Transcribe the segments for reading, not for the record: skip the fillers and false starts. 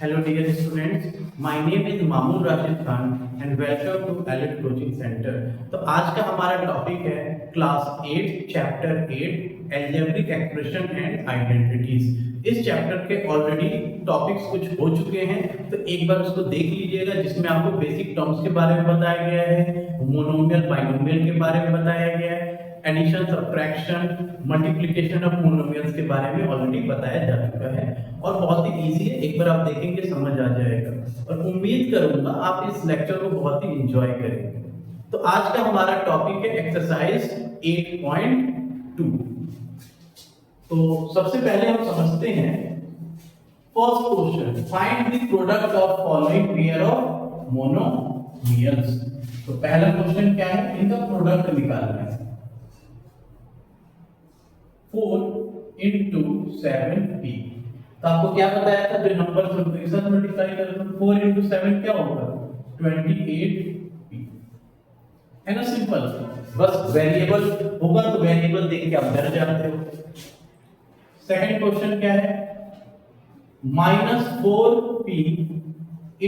Hello dear students, my name is Mamun Rashid Khan and welcome to Elite Coaching Center। तो आज का हमारा टॉपिक है class 8 chapter 8 algebraic expression and identities. इस chapter के ऑलरेडी टॉपिक्स कुछ हो चुके हैं, तो एक बार उसको देख लीजिएगा, जिसमें आपको बेसिक टर्म्स के बारे में बताया गया है, मोनोमियल बाइनोमियल के बारे में बताया गया है, addition subtraction multiplication of monomials के बारे में ऑलरेडी बताया जा चुका है और बहुत ही इजी है। एक बार आप देखेंगे समझ आ जाएगा और उम्मीद करूंगा आप इस लेक्चर को बहुत ही एंजॉय करेंगे। तो आज का हमारा टॉपिक है एक्सरसाइज 8.2। तो सबसे पहले हम समझते हैं first question, find the product of following pair of monomials. तो पहला क्वेश्चन क्या है, इनका प्रोडक्ट निकालना है। 4 into 7p। तो आपको क्या बताया था, जो नंबर एक साथ मल्टीप्लाई करें तो 4 into 7 क्या होगा, 28p है ना। सिंपल, बस वेरिएबल होगा तो वेरिएबल देख के आप डर जाते हो। सेकंड क्वेश्चन क्या है, -4p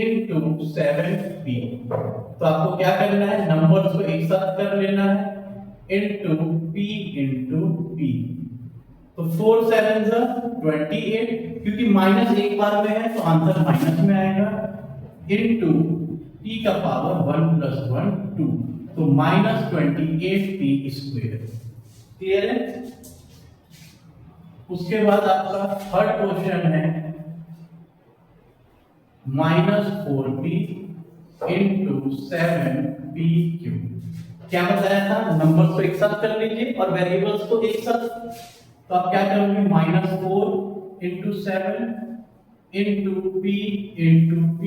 into 7p। तो आपको क्या करना है, नंबर्स को एक साथ कर लेना है, into p into p। तो 4 7 28, क्योंकि माइनस एक बार में है तो आंसर माइनस में आएगा, इनटू p का पावर 1 + 1 2, तो -28p स्क्वायर। क्लियर है। उसके बाद आपका थर्ड क्वेश्चन है -4p into 7p³। क्या बताया था, नंबर्स को एक साथ कर लीजिए और वेरिएबल्स को एक साथ। तो आप क्या करोगे, -4 into 7 into p into p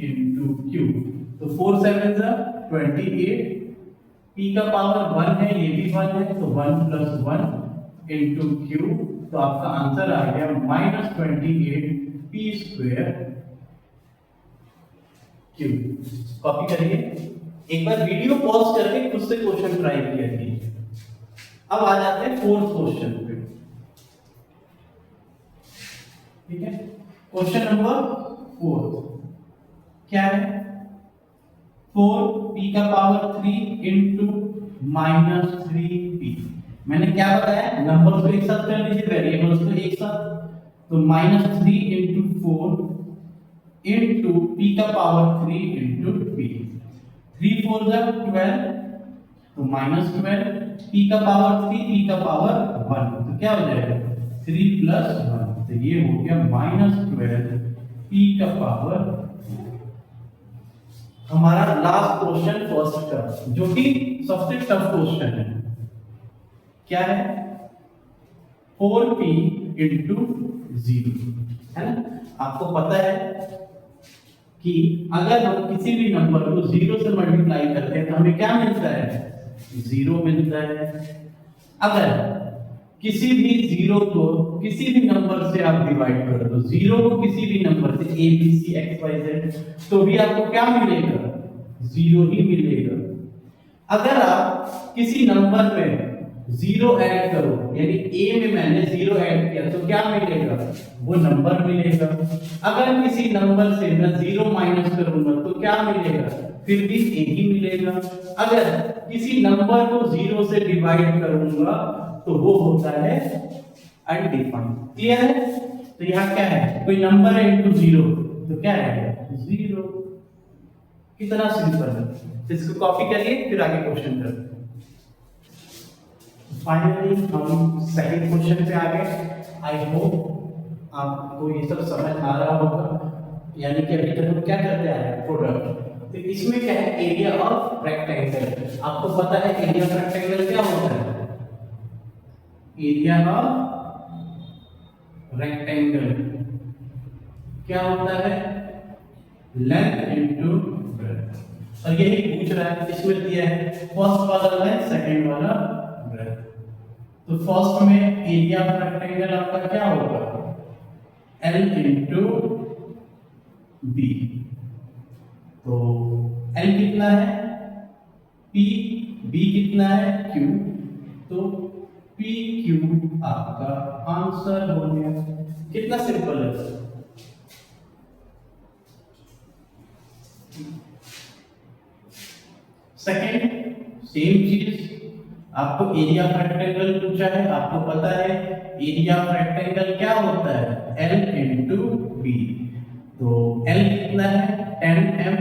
into q। तो 4 7 28, p का पावर 1 है, ये भी 1 है, तो 1 + 1 into q। तो आपका आंसर आ गया -28p² q। कॉपी करिए, एक बार वीडियो पॉज करके खुद से क्वेश्चन ट्राई कीजिए। अब आ जाते हैं फोर्थ क्वेश्चन पे। ठीक है, क्वेश्चन नंबर 4 क्या है, 4p का पावर 3 into -3p। मैंने क्या बताया, नंबर्स को एक साथ कर लीजिए, वेरिएबल्स को एक साथ। तो -3 into 4 into p का पावर 3 into p। 3 4 12, तो -12, p का पावर 3, p का पावर 1, तो क्या हो जाएगा 3 + 1, तो ये हो गया -12 p का पावर। हमारा लास्ट क्वेश्चन फर्स्ट का, जो कि सबसे टफ क्वेश्चन है, क्या है, 4p into 0 है ना। आपको पता है कि अगर हम किसी भी नंबर को 0 से मल्टीप्लाई करते हैं तो हमें क्या मिलता है, 0 मिलता है। अगर किसी भी 0 को किसी भी नंबर से आप डिवाइड कर दो, 0 को किसी भी नंबर से a b c x y z, तो भी आपको क्या मिलेगा, 0 ही मिलेगा। अगर आप किसी नंबर में 0 ऐड करो, यानी a में मैंने 0 ऐड किया, तो क्या मिलेगा, वो नंबर मिलेगा। अगर किसी नंबर से मैं 0 माइनस करूंगा तो क्या मिलेगा, फिर भी a ही मिलेगा। अगर किसी नंबर को 0 से डिवाइड करूंगा तो वो होता है अनडिफाइंड। क्लियर है। तो यहाँ क्या है, कोई नंबर है इनटू 0, तो क्या है 0। कितना सिंपल है। इसको कॉपी करिए, फिर आगे क्वेश्चन करते हैं। फाइनली हम सेकंड क्वेश्चन पे आ गए। आई होप आपको ये सब समझ आ रहा होगा, यानी कि अभी तक हम क्या करते आ रहे हैं, प्रोडक्ट। तो इसमें क्या है, एरिया ऑफ रेक्टेंगल। आपको पता है एरिया ऑफ रेक्टेंगल क्या होता है, एरिया ऑफ रेक्टेंगल क्या होता है, लेंथ इनटू ब्रेड्थ। और यही पूछ रहा है, इसमें दिया है फर्स्ट वाला लेंथ, सेकंड वाला ब्रेड्थ। तो फर्स्ट में एरिया ऑफ रेक्टेंगल आपका क्या होगा, L इनटू B। तो L कितना है, P, B कितना है, Q। तो PQ आपका आंसर हो गया। कितना सिंपल है। सेकेंड सेम चीज, आपको एरिया ऑफ रेक्टेंगल पूछा है, आपको पता है एरिया ऑफ रेक्टेंगल क्या होता है, L इंटू बी। तो L कितना है 10m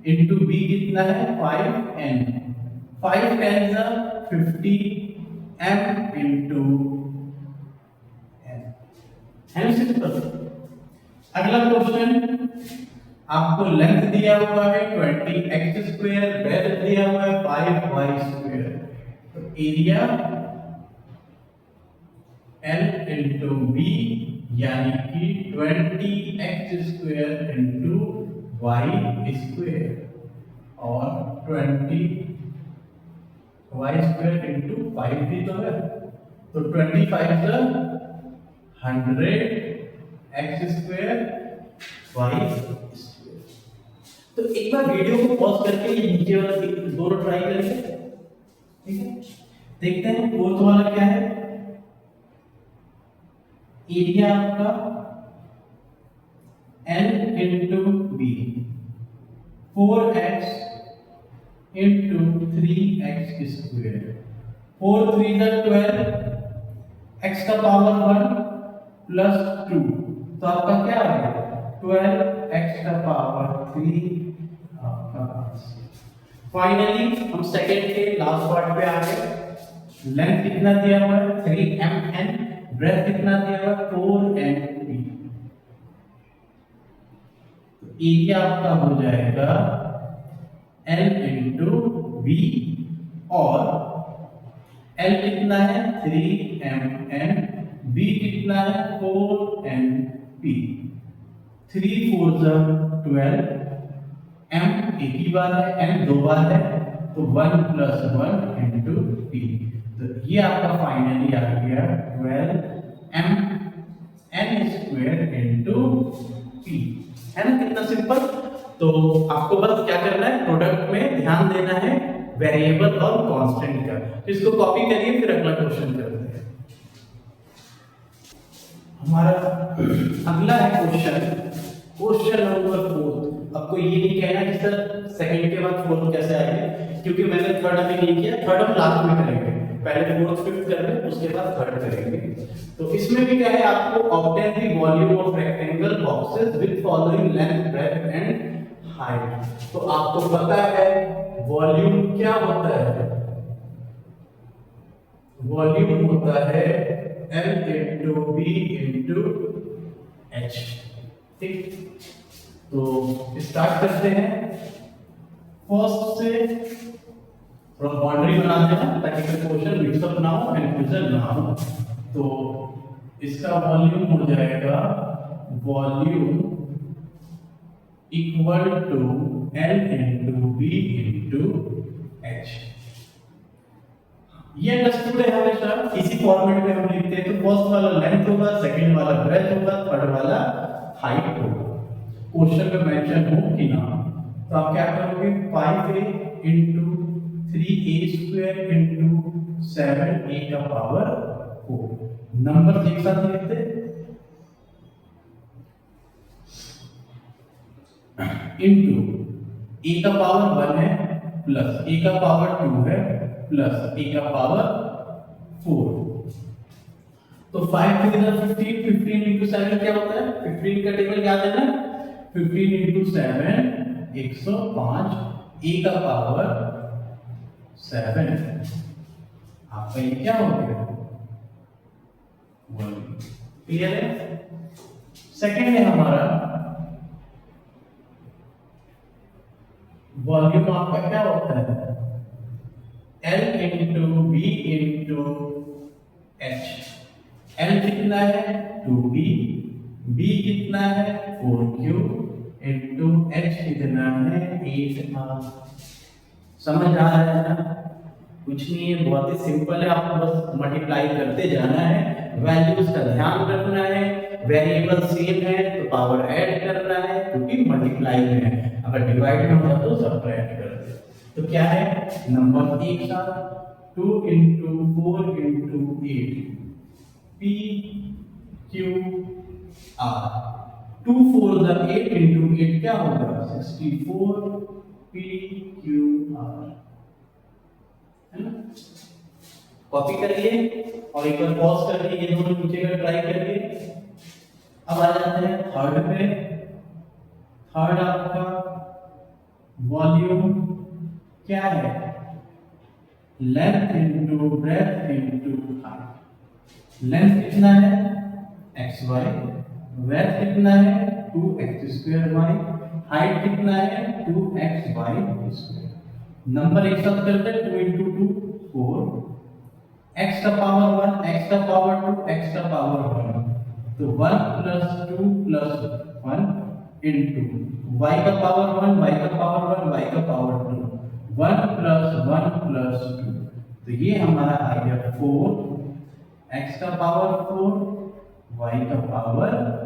इंटू बी कितना है 5n, 5 10 50m into n। Simple. अगला क्वेश्चन, आपको लेंथ दिया हुआ है 20x स्क्वायर, ब्रेथ दिया हुआ है 5y स्क्वायर। तो एरिया L इंटू बी यानी कि 20x square into y square और 20y स्क्वायर इंटू 5 भी तो है। तो 25 100 x स्क्वायर y स्क्वायर। तो एक बार वीडियो को पॉज करके ये नीचे वाला दोनों ट्राई करेंगे, ठीक है। देखते हैं फोर्थ वाला क्या है। एरिया आपका L into B 4x into 3x square, 4 3 12, x का पावर 1 प्लस 2, तो आपका क्या आ गया 12x का पावर 3 आपका। फाइनली हम सेकंड के लास्ट पार्ट पे आ गए। लेंथ कितना दिया हुआ है 3mn, ब्रेथ कितना दिया हुआ है 4mb। तो एरिया आपका हो जाएगा L इंटू बी और L कितना है 3mn, B कितना है 4mp, 3 4 12, m एक ही बार है, n दो बार है, तो 1 प्लस 1 इंटू p। तो ये आपका फाइनली आ गया 12m n square into p, है ना। कितना सिंपल। तो आपको बस क्या करना है, प्रोडक्ट में ध्यान देना है वेरिएबल और कांस्टेंट का। तो इसको कॉपी करिए, फिर अगला क्वेश्चन करते हैं। हमारा अगला है क्वेश्चन नंबर 4। आपको ये नहीं कहना कि सर सेकंड के बाद फोर्थ कैसे आएगा, क्योंकि मैंने थर्ड अभी नहीं किया, थर्ड हम लास्ट में करेंगे। पहले फोर्थ फिफ्थ कर लें, उसके बाद थर्ड करेंगे। तो इसमें भी क्या है, आपको obtain the volume of rectangle boxes with following length breadth and height. तो आपको पता है वॉल्यूम क्या होता है, वॉल्यूम होता है L into B into H, ठीक। तो स्टार्ट करते हैं। फर्स्ट से थोड़ा बाउंड्री बना देना ताकि क्वेश्चन मिक्सअप ना हो, कंफ्यूजन ना हो। तो इसका वॉल्यूम हो जाएगा volume equal to L into B into H. ये अंडरस्टूड है हमेशा, इसी फॉर्मेट में हम लिखते हैं। तो फर्स्ट वाला लेंथ होगा, सेकंड वाला ब्रेथ होगा, थर्ड वाला हाइट होगा। क्वेश्चन में मेंशन हो कि ना, तो आप क्या करोगे 5a into 3a square into 7a का पावर 4। नंबर एक साथ लिखते इंटू a का पावर 1 है प्लस a का पावर 2 है प्लस a का पावर 4। तो 5 3 15, 15 इंटू 7 क्या होता है, 15 का टेबल याद है ना, 15 इंटू 7 105, a का पावर 7। आपका ये क्या हो गया 1। क्लियर है। सेकंड है हमारा वॉल्यूम आपका क्या होता है L into B into H. L कितना है 2b, b कितना है 4q इंटू h कितना है 8r। समझ आ रहा है ना, कुछ नहीं है, बहुत ही सिंपल है। आपको बस मल्टीप्लाई करते जाना है, वैल्यूज का ध्यान रखना है, वेरिएबल सेम है तो पावर ऐड करना है क्योंकि मल्टीप्लाई में है, अगर डिवाइड में होता तो सब्ट्रैक्ट कर दे। तो क्या है नंबर एक साथ 2 into 4 into 8 p q r 2 4 the 8 into 8 क्या होगा 64 PQR, है ना। कॉपी करिए और एक बार पॉज करके ये दोनों नीचे का ट्राई करिए। अब आ जाते हैं थर्ड पे। थर्ड आपका वॉल्यूम क्या है, length into breadth into height. Length कितना है xy, ब्रेथ कितना है 2x² y, हाइट कितना है 2xy²। नंबर एक साथ करते हैं 2 into 2 4, x का पावर 1, x का पावर 2, x का पावर 1, तो 1 + 2 + 1 into y का पावर 1, y का पावर 1, y का पावर 2, 1 + 1 + 2, तो ये हमारा आ गया 4, x का पावर 4, y का पावर 4।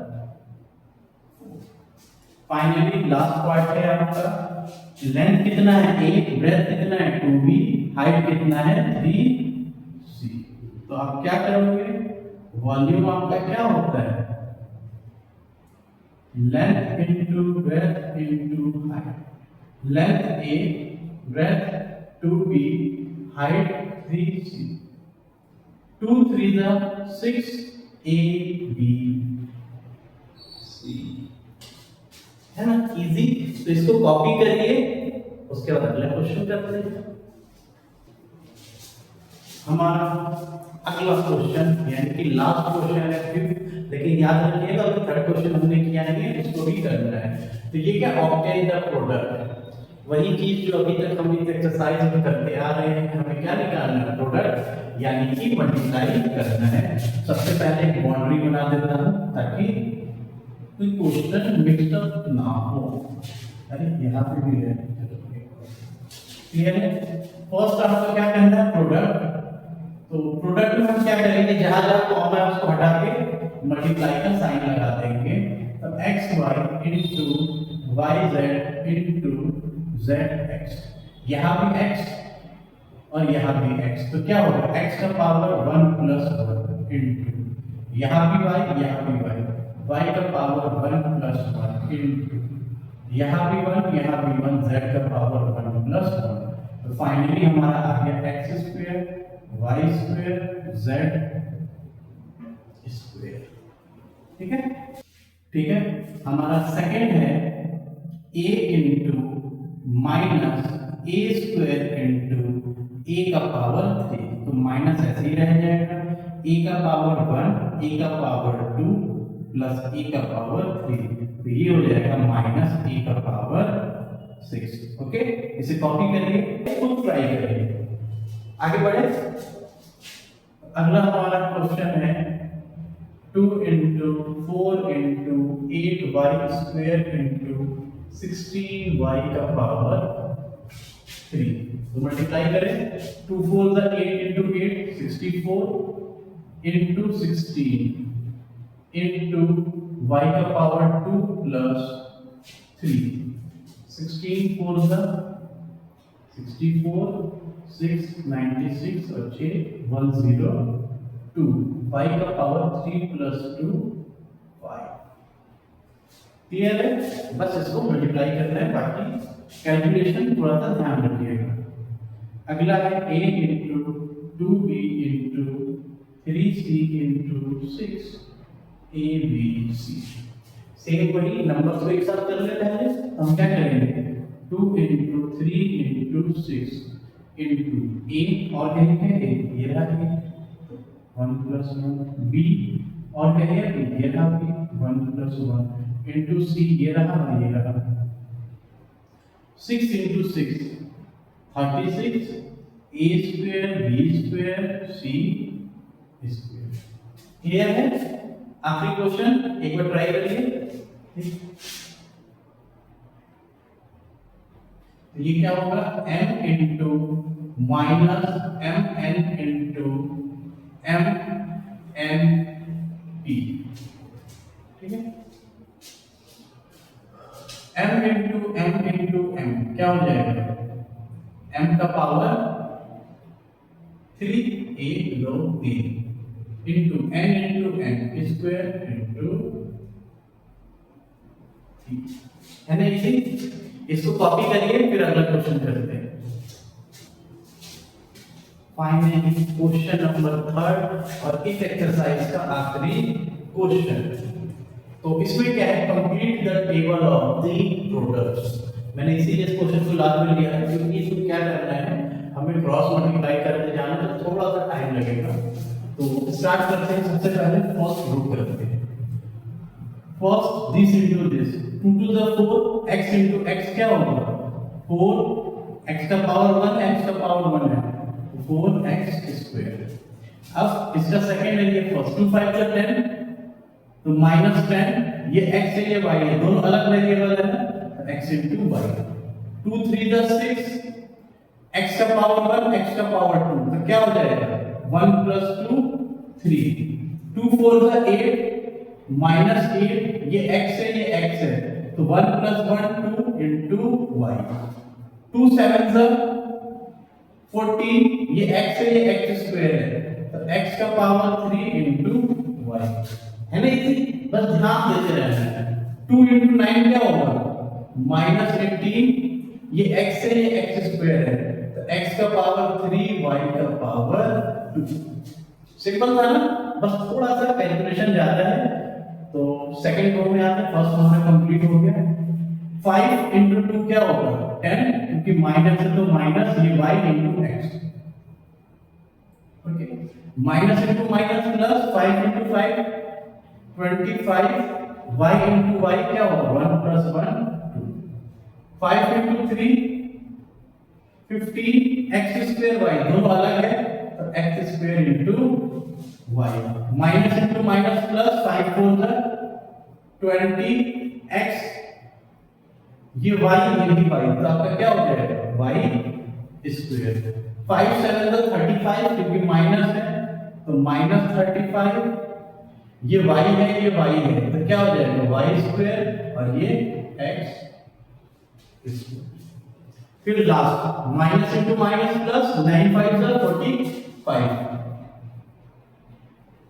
फाइनली लास्ट पार्ट है आपका, लेंथ कितना है 8, ब्रेथ कितना है 2b, हाइट कितना है 3c। तो आप क्या करोगे, वॉल्यूम आपका क्या होता है, length into breadth into height. Length 8, breadth 2b, height 3c, 2 3 6 a b c, है ना, इजी। तो इसको कॉपी करिए, उसके बाद अगला क्वेश्चन करते हैं। हमारा अगला क्वेश्चन यानी कि लास्ट क्वेश्चन है फिफ्थ, लेकिन याद रखिएगा अभी थर्ड क्वेश्चन हमने किया नहीं है, इसको भी करना है। तो ये क्या, ऑब्टेन द प्रोडक्ट, वही चीज जो अभी तक हम इस एक्सरसाइज में करते आ रहे हैं। हमें क्या निकालना है, प्रोडक्ट यानी कि मल्टीप्लाई करना है। सबसे पहले एक बाउंड्री बना देता हूं ताकि कोई क्वेश्चन मिक्सअप ना हो। अरे यहाँ पे भी है, क्लियर है। फर्स्ट आपको क्या करना है, प्रोडक्ट। तो प्रोडक्ट में हम क्या करेंगे, जहां जहां कॉमा है उसको हटा के मल्टीप्लाई का साइन लगा देंगे। तो xy into yz into zx, यहाँ भी x और यहाँ भी x, तो क्या होगा x का पावर 1 + 1 इनटू यहाँ भी y, यहाँ भी y का पावर 1 + 1 इनटू यहाँ भी 1, यहाँ भी 1, z का पावर 1 + 1। तो फाइनली हमारा आ गया x² y² z²। ठीक है, ठीक है। हमारा सेकंड है a into minus a² into a का पावर 3, तो माइनस ऐसे ही रह जाएगा, a का पावर 1, a का पावर 2 प्लस a का पावर 3, तो ये हो जाएगा माइनस a का पावर 6। ओके, इसे कॉपी करिए, इसको ट्राई करिए, आगे बढ़े। अगला हमारा क्वेश्चन है 2 into 4 into 8y² into 16y का पावर 3, तो मल्टीप्लाई करें। 2 4 the 8 into 8 64 into 16 into y का पावर 2 plus 3, 16 4 द 64, 6 96 और 6 102, y का पावर 3 plus 2 5। क्लियर है, बस इसको मल्टीप्लाई करना है, बाकी कैलकुलेशन थोड़ा सा ध्यान रखिएगा। अगला है a into 2b into 3c into 6 abc। Same वही नंबर को एक साथ कर लेते हैं। हम क्या करेंगे, 2 इंटू 3 इंटू 6 इंटू a और a है a, ये रहा a 1 + 1, b और क्या है b, ये रहा b 1 + 1 इंटू c, ये रहा ये रहा 6 into 6 36 a² b² c²। Clear है। आखिरी क्वेश्चन एक बार ट्राई करिए। ये क्या होगा, m into minus mn into mnp। ठीक है, m इंटू m क्या हो जाएगा, m का power 3 a log 3 into n into n² into है ना इजी। इसको कॉपी करिए फिर अगला क्वेश्चन करते हैं। फाइनली क्वेश्चन नंबर 3 और इस एक्सरसाइज का आखिरी क्वेश्चन। तो इसमें क्या है, complete the table of the products. मैंने इसीलिए इस क्वेश्चन को लास्ट में लिया है क्योंकि इसको क्या करना है, हमें क्रॉस मल्टीप्लाई करते जाना है तो थोड़ा सा टाइम लगेगा। तो स्टार्ट करते हैं। सबसे पहले फर्स्ट ग्रुप करते हैं। First this into this 2 to the 4 x into x क्या होगा 4 x का पावर 1 x का पावर 1 है 4x स्क्वायर। अब इसका सेकंड है ये फर्स्ट 2 5 का 10 तो -10 ये x है ये y है, दोनों अलग वेरिएबल है ना, x into y। 2 3 the 6 x का पावर 1 x का पावर 2 तो क्या हो जाएगा 1 + 2 3। 2 4 द 8 -8 ये x है ये x है तो 1 + 1 2 into y। 2 7 द 14 ये x है ये x स्क्वायर है तो x का पावर 3 into y है ना इसी। बस ध्यान देते रहना है। 2 into 9 क्या होगा -18 ये x है ये x स्क्वायर है तो x का पावर 3 y का पावर 2। सिंपल था ना, बस थोड़ा सा कैलकुलेशन ज्यादा है। तो सेकंड रो में आते हैं, फर्स्ट हमारा कंप्लीट हो गया। 5 into 2 क्या होगा 10 क्योंकि माइनस है तो माइनस ये y into x। Okay minus into minus plus 5 into 5 25 y into y क्या होगा 1 + 1 2। 5 into 3 15 x स्क्वायर y दोनों अलग है तो x square into y। Minus into minus plus 5 4 the 20 x ये y ये भी y तो आपका क्या हो जाएगा y स्क्वायर। 5 7 द 35 क्योंकि माइनस है तो -35 ये y है ये y है तो क्या हो जाएगा y स्क्वायर और ये x स्क्वायर। फिर last minus into minus plus 9 5 the 45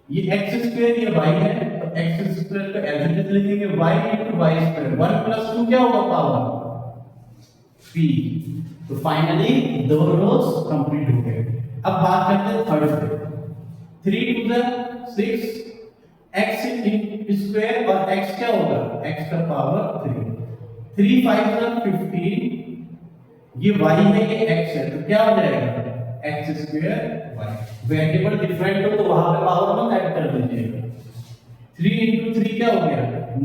ये x स्क्वायर ये y है तो x स्क्वायर का एलसीएम लिखेंगे y into y स्क्वायर। 1 + 2 क्या होगा पावर 3। तो फाइनली दोनों रोज कंप्लीट हो गए। अब बात करते हैं थर्ड पे। 3 to the 6 x स्क्वायर और x क्या होगा x का पावर 3। 3 5 the 15 ये y है ये x है तो क्या हो जाएगा x square y। Variable different हो तो वहां पे पावर मत ऐड कर दीजिएगा। 3 into 3 क्या हो गया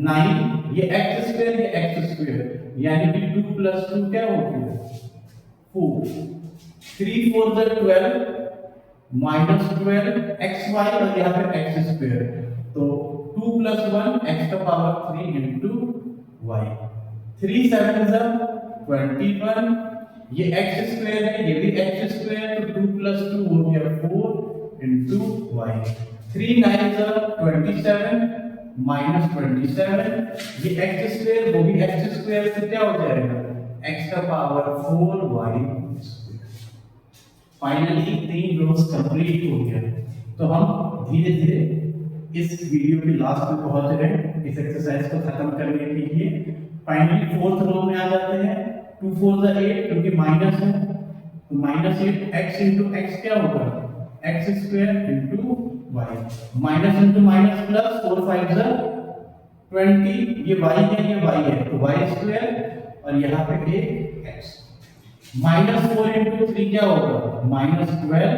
9 ये x स्क्वायर ये x स्क्वायर यानी कि 2 + 2 क्या हो गया 4। 3 4 the 12 -12 xy और यहाँ पे x स्क्वायर तो 2 + 1 x का पावर 3 into y। 3 7 the 21 ये x स्क्वायर है ये भी x स्क्वायर तो 2 + 2 हो गया 4 into y। 3 9 the 27 -27 ये x स्क्वायर वो भी x स्क्वायर से क्या हो जाएगा x का पावर 4 y स्क्वायर। फाइनली 3 रोज कंप्लीट हो गया। तो हम धीरे धीरे इस वीडियो के लास्ट में पहुंच रहे हैं इस एक्सरसाइज को खत्म करने के लिए। फाइनली फोर्थ रो में आ जाते हैं। 2 4 the 8 क्योंकि माइनस है तो -8 x into x क्या होगा x square into y। Minus into minus plus 4 5 the 20 ये y है ये y है तो y स्क्वायर और यहाँ पे एक x। -4 into 3 क्या होगा -12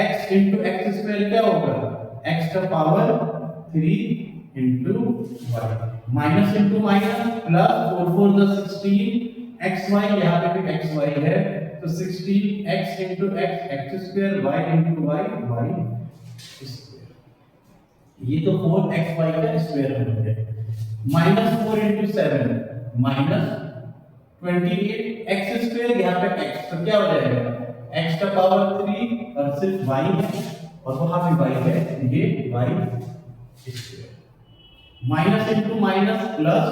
x into x स्क्वायर क्या होगा x का power 3 into y। Minus into minus plus 4 4 the 16 xy यहाँ पे भी xy है तो 16 x into x x square y into y y square. ये तो 4xy का स्क्वायर हो गया। -4 into 7 -28 x स्क्वायर यहाँ पे x तो क्या हो जाएगा x का पावर 3 और सिर्फ y है और वहां पे y है ये y square. Minus into minus plus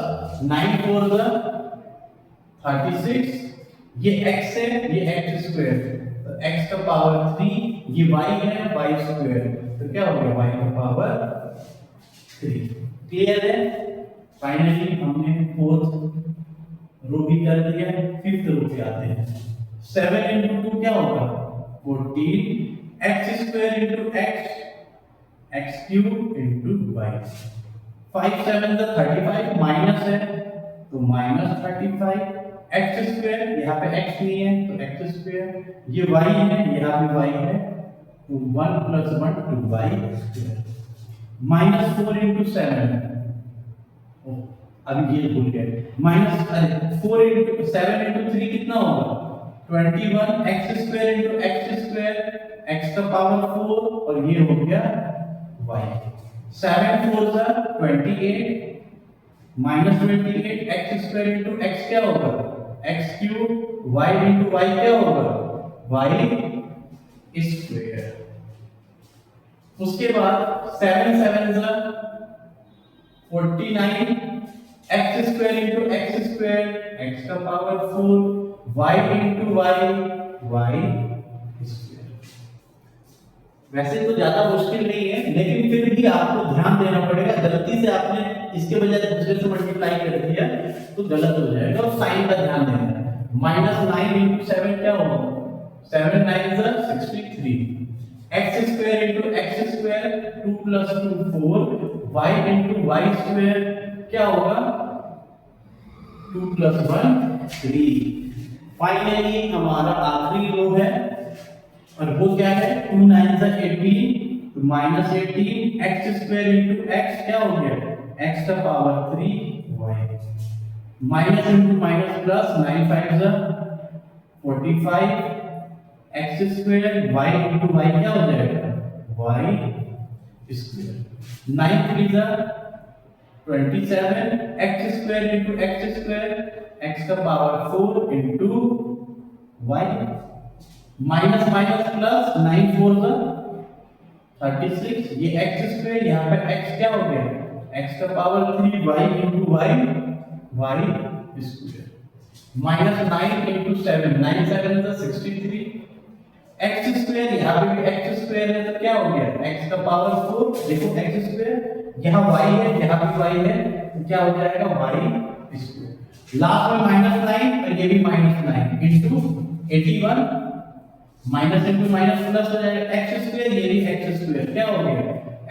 9 4 the 36 ये x है ये x स्क्वायर तो x का पावर 3 ये y है y स्क्वायर तो क्या हो गया y का पावर 3। क्लियर है। फाइनली हमने फोर्थ रो भी कर दिया है। फिफ्थ रो पे आते हैं। 7 into 2 क्या होगा 14 x square into x cube into y। 5 7 का 35 माइनस है तो माइनस 35 एक्स स्क्वायर, यहाँ पे x नहीं है तो एक्स स्क्वायर, ये y है यहाँ पे y है तो 1 plus 1 2 y square. Minus 4 into 7, अभी ये भूल गए, माइनस 4 इंटू 7 इंटू 3 कितना होगा 21 x square into x square, x का पावर 4 और ये हो गया y। 7 4 जा 28 minus 28 x square into x क्या होगा x cube, y into y क्या होगा y स्क्वायर। उसके बाद 7 7 जा 49 x square into x square, x का power 4 y into y square. वैसे तो ज्यादा मुश्किल नहीं है लेकिन फिर भी आपको ध्यान देना पड़ेगा, गलती से आपने इसके बजाय दूसरे से मल्टीप्लाई कर दिया तो गलत हो जाएगा और साइन का ध्यान देना है। माइनस 9 इंटू 7 क्या होगा 7 9 जा 63 x square into x square 2 plus 2 4 y into y square क्या होगा 2 प्लस 1 3। फाइनली हमारा आखिरी रो है और वो क्या है 2 9 जा 18 तो minus 18 x square into x क्या हो गया एक्स का power 3 y। Minus into minus plus 9 5 जा 45 x square y into y क्या हो जाएगा y स्क्वायर। 9 3 जा 27 x square into x square, x का power 4 into y। Minus minus plus 9 4 जा 36, ये एक्स स्क्वायर यहाँ पे x क्या हो गया x का power 3 y into y square. Minus 9 into 7 9 7 जा 63 एक्स स्क्वायर, यहाँ पे भी एक्स स्क्वायर है तो क्या हो गया x का पावर 4, देखो x स्क्वायर यहाँ y है यहाँ भी y है तो क्या हो जाएगा y स्क्वायर। लास्ट में माइनस 9 और ये भी minus 9 into 81, minus into minus plus हो जाएगा एक्स स्क्वायर, ये भी एक्स स्क्वायर क्या हो गया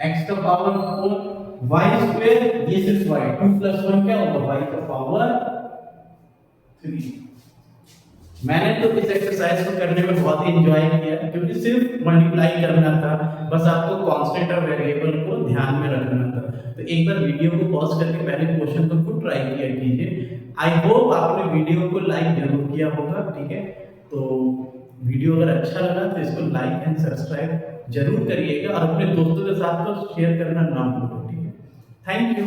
x का पावर 4 y स्क्वायर, ये सिर्फ y 2 प्लस 1 क्या होगा y का पावर 3। मैंने तो इस एक्सरसाइज को करने में बहुत ही एंजॉय किया क्योंकि सिर्फ मल्टीप्लाई करना था, बस आपको कांस्टेंट और वेरिएबल को ध्यान में रखना था। तो एक बार वीडियो को पॉज करके पहले क्वेश्चन को खुद ट्राई किया कीजिए। आई होप आपने वीडियो को लाइक जरूर किया होगा, ठीक है। तो वीडियो अगर अच्छा लगा तो इसको लाइक एंड सब्सक्राइब जरूर करिएगा और अपने दोस्तों के साथ तो शेयर करना ना भूलो, ठीक है। Thank you.